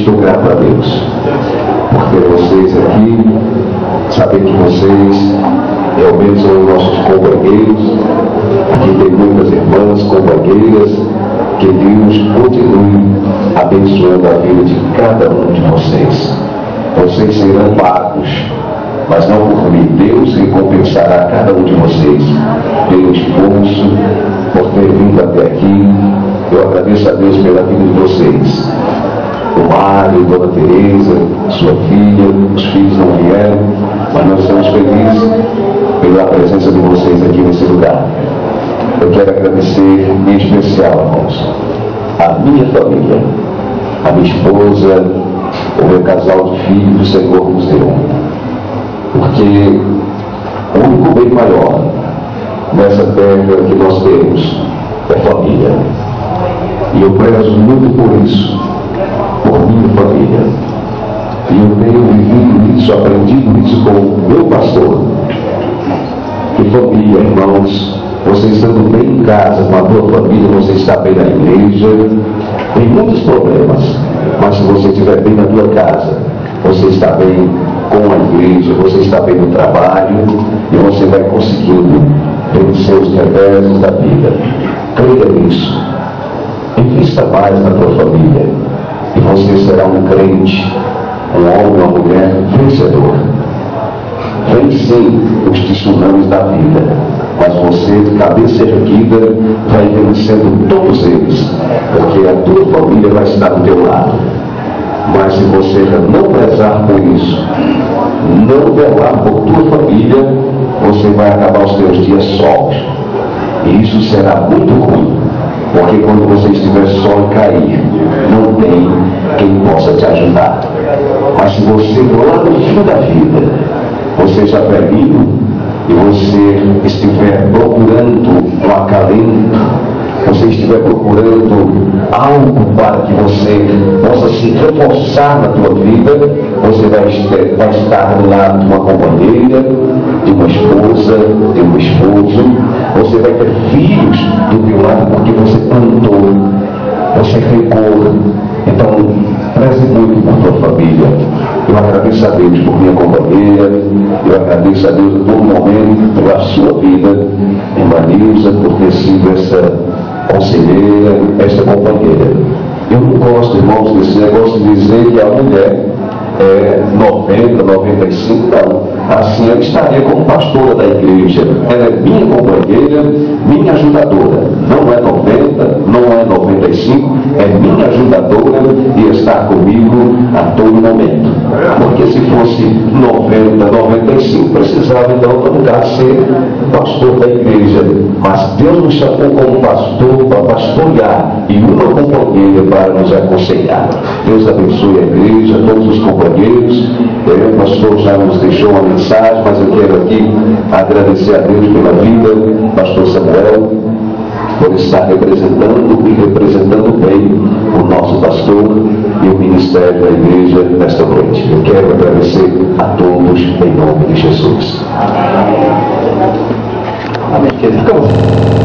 estou grato a Deus por ter vocês aqui, saber que vocês realmente são nossos companheiros. Aqui tem muitas irmãs, companheiras. Que Deus continue abençoando a vida de cada um de vocês. Vocês serão pagos, mas não por mim. Deus recompensará cada um de vocês pelo esforço, por ter vindo até aqui. Eu agradeço a Deus pela vida de vocês. O Mário, Dona Tereza, sua filha, os filhos não vieram, mas nós estamos felizes pela presença de vocês aqui nesse lugar. Eu quero agradecer em especial, irmãos, a minha família, a minha esposa, o meu casal de filhos, o Senhor nos deu. Porque o único bem maior nessa terra que nós temos é família. E eu prezo muito por isso, por minha família. E eu tenho vivido isso, aprendido isso com o meu pastor. Que família, irmãos, você estando bem em casa, com a tua família, você está bem na igreja. Tem muitos problemas, mas se você estiver bem na tua casa, você está bem com a igreja, você está bem no trabalho, e você vai conseguindo vencer os reveses da vida. Creia nisso. Invista mais na tua família, e você será um crente, um homem, uma mulher vencedor. Vence os tsunamis da vida, mas você, de cabeça erguida, vai vencendo todos eles, porque a tua família vai estar do teu lado. Mas se você não prezar por isso, não velar por tua família, você vai acabar os teus dias sós. E isso será muito ruim, porque quando você estiver só e cair, não tem quem possa te ajudar. Mas se você, lá no fim da vida, você já velhinho e você estiver procurando um acalento, você estiver procurando algo para que você possa se reforçar na tua vida, você vai estar do lado de uma companheira, de uma esposa, de um esposo. Você vai ter filhos do teu lado porque você plantou, você regou. Então, preze muito por tua família. Eu agradeço a Deus por minha companheira, eu agradeço a Deus por um momento, pela sua vida, irmã Nilza, por ter sido essa conselheira, essa companheira. Eu não gosto, irmãos, desse negócio de dizer que a mulher é 90, 95, não. Assim eu estaria como pastora da igreja. Ela é minha companheira, minha ajudadora. Não é 90, não é 95, é minha ajudadora e está comigo a todo momento. Porque se fosse 90, 95, precisava então, no lugar, ser pastor da igreja. Mas Deus nos chamou como pastor para pastorear e uma companheira para nos aconselhar. Deus abençoe a igreja, todos os companheiros. O pastor já nos deixou uma mensagem, mas eu quero aqui agradecer a Deus pela vida, pastor Samuel, por estar representando e representando bem o nosso pastor e o ministério da igreja nesta noite. Eu quero agradecer a todos em nome de Jesus. Amém, querido.